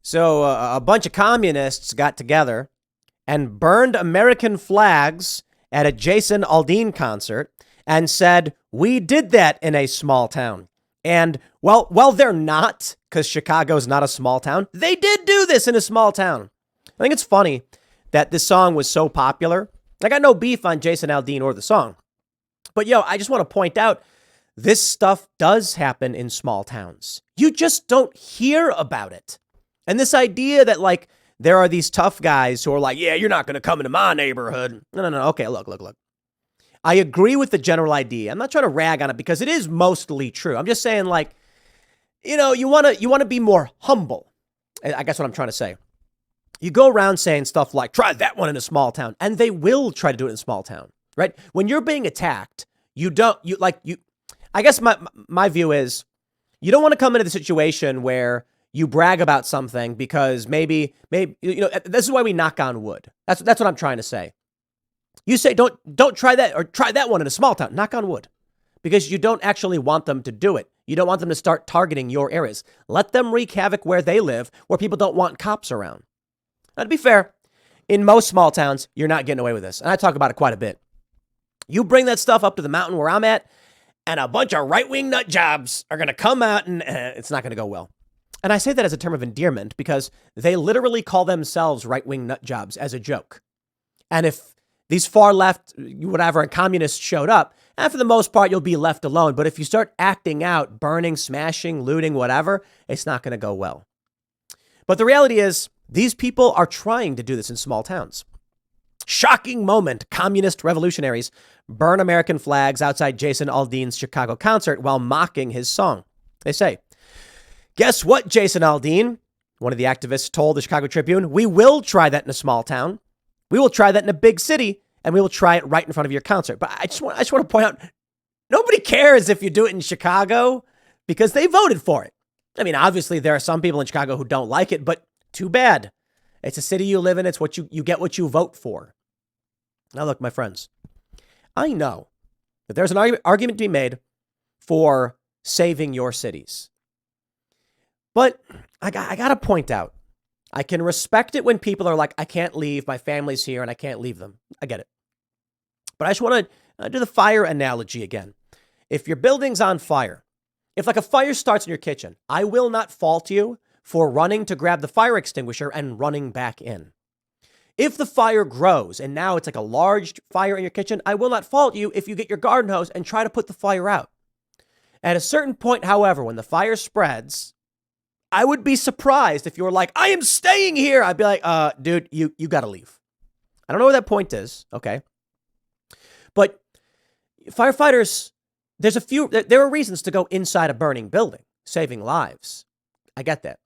So a bunch of communists got together and burned American flags at a Jason Aldean concert and said, we did that in a small town. And well, they're not, because Chicago's not a small town. They did do this in a small town. I think it's funny that this song was so popular. I got no beef on Jason Aldean or the song. But I just want to point out, this stuff does happen in small towns. You just don't hear about it. And this idea that like there are these tough guys who are like, yeah, you're not going to come into my neighborhood. No. Okay, look. I agree with the general idea. I'm not trying to rag on it because it is mostly true. I'm just saying like, you want to be more humble. I guess what I'm trying to say. You go around saying stuff like, try that one in a small town. And they will try to do it in a small town, right? When you're being attacked, I guess my view is you don't want to come into the situation where you brag about something because maybe, this is why we knock on wood. That's what I'm trying to say. You say, don't try that or try that one in a small town, knock on wood, because you don't actually want them to do it. You don't want them to start targeting your areas. Let them wreak havoc where they live, where people don't want cops around. Now, to be fair, in most small towns, you're not getting away with this. And I talk about it quite a bit. You bring that stuff up to the mountain where I'm at, and a bunch of right-wing nut jobs are going to come out and it's not going to go well. And I say that as a term of endearment because they literally call themselves right-wing nut jobs as a joke. And if these far left, whatever, and communists showed up, and for the most part, you'll be left alone. But if you start acting out, burning, smashing, looting, whatever, it's not going to go well. But the reality is, these people are trying to do this in small towns. Shocking moment. Communist revolutionaries burn American flags outside Jason Aldean's Chicago concert while mocking his song. They say, guess what, Jason Aldean? One of the activists told the Chicago Tribune, we will try that in a small town. We will try that in a big city, and we will try it right in front of your concert. But I just want to point out, nobody cares if you do it in Chicago because they voted for it. I mean, obviously, there are some people in Chicago who don't like it, but too bad. It's a city you live in. It's what you get what you vote for. Now, look, my friends, I know that there's an argument to be made for saving your cities. But I got to point out, I can respect it when people are like, I can't leave. My family's here and I can't leave them. I get it. But I just want to do the fire analogy again. If your building's on fire, if like a fire starts in your kitchen, I will not fault you for running to grab the fire extinguisher and running back in. If the fire grows and now it's like a large fire in your kitchen, I will not fault you if you get your garden hose and try to put the fire out. At a certain point, however, when the fire spreads, I would be surprised if you were like, I am staying here. I'd be like, dude, you got to leave. I don't know where that point is. Okay. But firefighters, there are reasons to go inside a burning building, saving lives. I get that.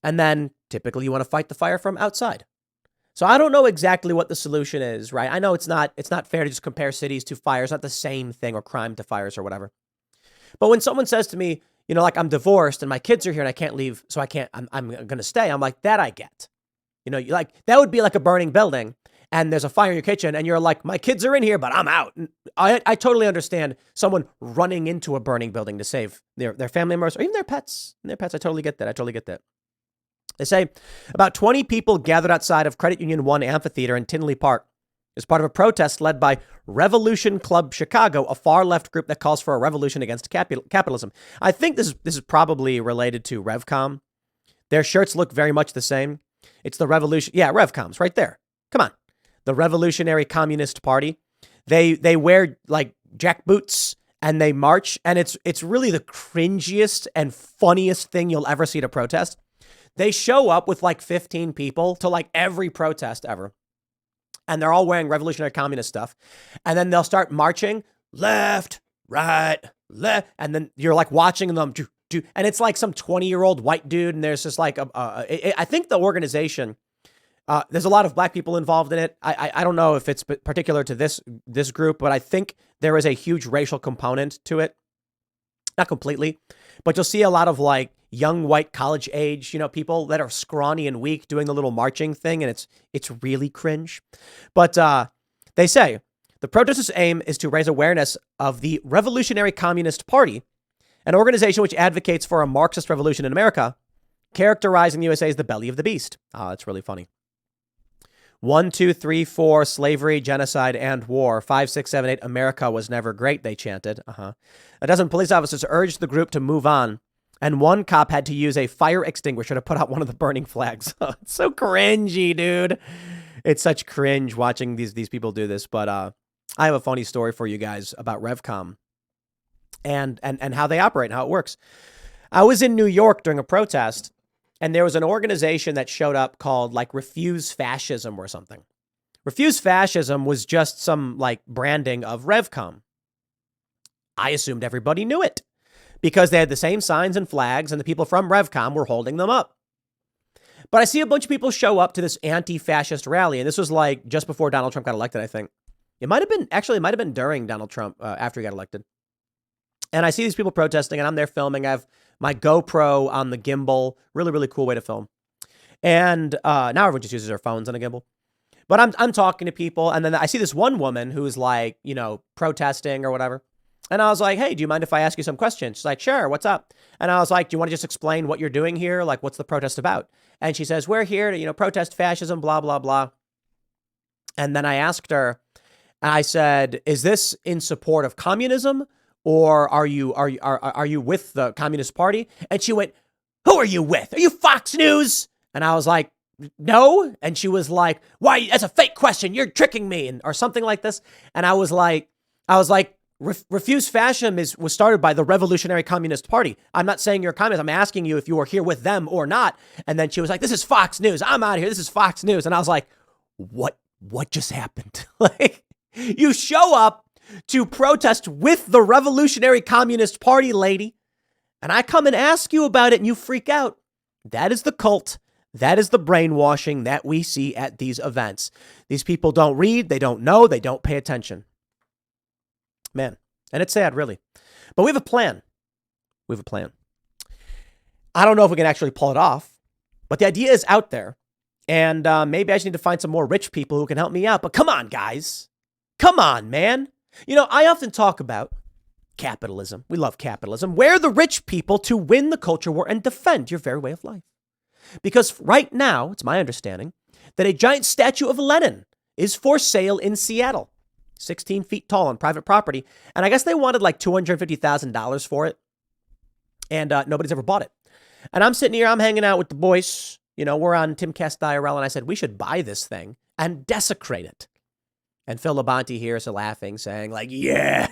And then typically you want to fight the fire from outside. So I don't know exactly what the solution is, right? I know it's not fair to just compare cities to fires, not the same thing, or crime to fires or whatever. But when someone says to me, like I'm divorced and my kids are here and I can't leave, so I'm going to stay. I'm like, that I get. Like that would be like a burning building and there's a fire in your kitchen and you're like, my kids are in here, but I'm out. And I totally understand someone running into a burning building to save their family members or even their pets. I totally get that. They say about 20 people gathered outside of Credit Union 1 Amphitheater in Tinley Park as part of a protest led by Revolution Club Chicago, a far-left group that calls for a revolution against capitalism. I think this is probably related to Revcom. Their shirts look very much the same. It's the revolution. Yeah, Revcom's right there. Come on. The Revolutionary Communist Party. They wear like jackboots and they march, and it's really the cringiest and funniest thing you'll ever see at a protest. They show up with like 15 people to like every protest ever. And they're all wearing revolutionary communist stuff. And then they'll start marching left, right, left. And then you're like watching them. And it's like some 20-year-old white dude. And there's just like, I think the organization, there's a lot of black people involved in it. I don't know if it's particular to this group, but I think there is a huge racial component to it. Not completely, but you'll see a lot of like young white college age, people that are scrawny and weak doing the little marching thing. And it's really cringe. But they say the protesters' aim is to raise awareness of the Revolutionary Communist Party, an organization which advocates for a Marxist revolution in America, characterizing the USA as the belly of the beast. That's really funny. 1, 2, 3, 4, slavery, genocide, and war. 5, 6, 7, 8, America was never great, they chanted. A dozen police officers urged the group to move on, and one cop had to use a fire extinguisher to put out one of the burning flags. It's so cringy, dude. It's such cringe watching these people do this. But I have a funny story for you guys about Revcom and how they operate and how it works. I was in New York during a protest, and there was an organization that showed up called like Refuse Fascism or something. Refuse Fascism was just some like branding of Revcom. I assumed everybody knew it because they had the same signs and flags, and the people from Revcom were holding them up. But I see a bunch of people show up to this anti-fascist rally, and this was like just before Donald Trump got elected, I think. It might have been during Donald Trump, after he got elected. And I see these people protesting, and I'm there filming. I have my GoPro on the gimbal. Really, really cool way to film. And now everyone just uses their phones on a gimbal. But I'm talking to people, and then I see this one woman who's like, protesting or whatever. And I was like, hey, do you mind if I ask you some questions? She's like, sure, what's up? And I was like, do you want to just explain what you're doing here? Like, what's the protest about? And she says, we're here to, protest fascism, blah, blah, blah. And then I asked her, and I said, is this in support of communism, or are you with the Communist Party? And she went, who are you with? Are you Fox News? And I was like, no. And she was like, why? That's a fake question. You're tricking me, or something like this. And I was like, Refuse Fascism was started by the Revolutionary Communist Party. I'm not saying you're a communist. I'm asking you if you were here with them or not. And then she was like, this is Fox News. I'm out of here. This is Fox News. And I was like, what just happened? Like, you show up to protest with the Revolutionary Communist Party, lady, and I come and ask you about it and you freak out. That is the cult. That is the brainwashing that we see at these events. These people don't read. They don't know. They don't pay attention. Man, and it's sad, really. But we have a plan. I don't know if we can actually pull it off, but the idea is out there. And maybe I just need to find some more rich people who can help me out. But come on, guys. Come on, man. I often talk about capitalism. We love capitalism. We're the rich people to win the culture war and defend your very way of life. Because right now, it's my understanding that a giant statue of Lenin is for sale in Seattle. 16 feet tall on private property. And I guess they wanted like $250,000 for it. And nobody's ever bought it. And I'm sitting here, I'm hanging out with the boys. We're on Timcast IRL. And I said, we should buy this thing and desecrate it. And Phil Labonte here is laughing, saying like, yeah,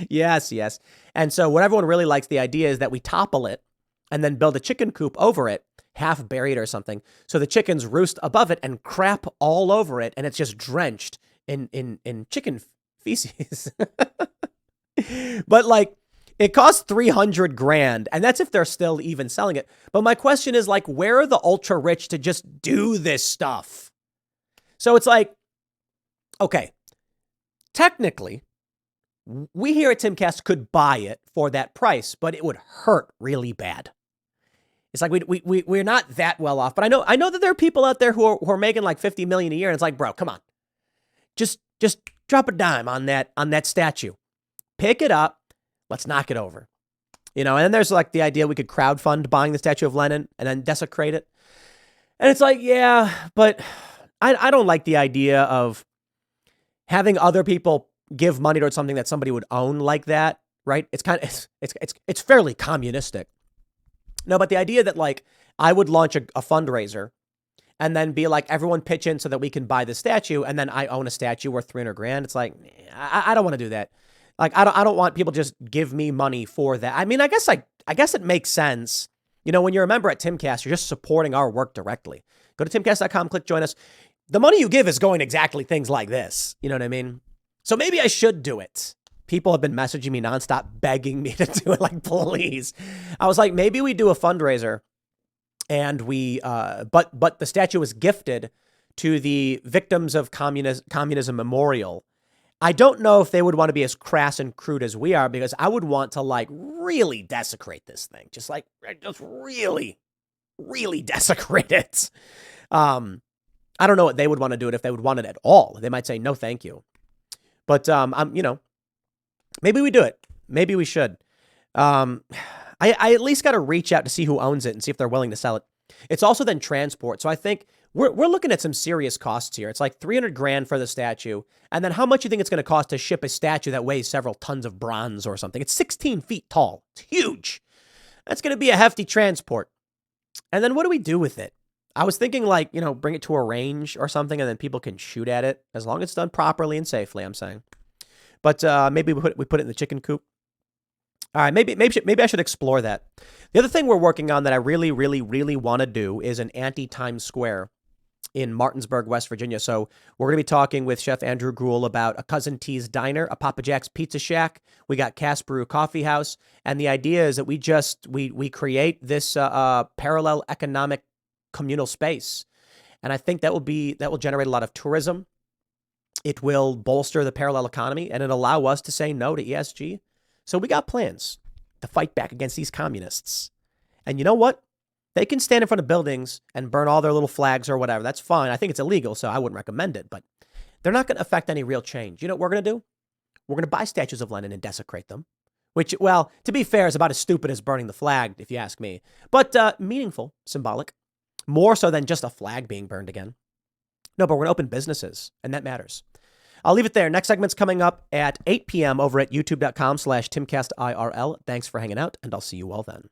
yes. And so what everyone really likes the idea is that we topple it and then build a chicken coop over it, half buried or something. So the chickens roost above it and crap all over it. And it's just drenched in chicken feces. But like, it costs $300,000, and that's if they're still even selling it. But my question is like, where are the ultra rich to just do this stuff? So it's like, okay, technically, we here at Timcast could buy it for that price, but it would hurt really bad. It's like we're not that well off, but I know that there are people out there who are making like $50 million a year, and it's like, bro, come on. Just drop a dime on that statue. Pick it up. Let's knock it over. And then there's like the idea we could crowdfund buying the statue of Lenin and then desecrate it. And it's like, yeah, but I don't like the idea of having other people give money towards something that somebody would own like that, right? It's fairly communistic. No, but the idea that like I would launch a fundraiser and then be like, everyone pitch in so that we can buy the statue, and then I own a statue worth $300,000. It's like, I don't want to do that. Like, I don't want people to just give me money for that. I mean, I guess it makes sense. When you're a member at Timcast, you're just supporting our work directly. Go to timcast.com, click join us. The money you give is going exactly things like this. You know what I mean? So maybe I should do it. People have been messaging me nonstop, begging me to do it. Like, please. I was like, maybe we do a fundraiser, and we, but the statue was gifted to the Victims of Communism Memorial. I don't know if they would want to be as crass and crude as we are, because I would want to like really desecrate this thing. Just really, really desecrate it. I don't know what they would want to do it if they would want it at all. They might say, no, thank you. But, maybe we do it. Maybe we should. I I at least got to reach out to see who owns it and see if they're willing to sell it. It's also then transport. So I think we're looking at some serious costs here. It's like 300 grand for the statue. And then how much you think it's going to cost to ship a statue that weighs several tons of bronze or something? It's 16 feet tall. It's huge. That's going to be a hefty transport. And then what do we do with it? I was thinking like, bring it to a range or something and then people can shoot at it as long as it's done properly and safely, I'm saying. But maybe we put it in the chicken coop. All right, maybe I should explore that. The other thing we're working on that I really, really, really want to do is an anti-Times Square in Martinsburg, West Virginia. So we're going to be talking with Chef Andrew Gruel about a Cousin T's Diner, a Papa Jack's Pizza Shack. We got Casperu Coffee House. And the idea is that we create this parallel economic communal space. And I think that will generate a lot of tourism. It will bolster the parallel economy and it'll allow us to say no to ESG. So we got plans to fight back against these communists. And you know what? They can stand in front of buildings and burn all their little flags or whatever. That's fine. I think it's illegal, so I wouldn't recommend it. But they're not going to affect any real change. You know what we're going to do? We're going to buy statues of Lenin and desecrate them. Which, well, to be fair, is about as stupid as burning the flag, if you ask me. But meaningful, symbolic. More so than just a flag being burned again. No, but we're going to open businesses, and that matters. I'll leave it there. Next segment's coming up at 8 p.m. over at youtube.com/TimcastIRL. Thanks for hanging out, and I'll see you all then.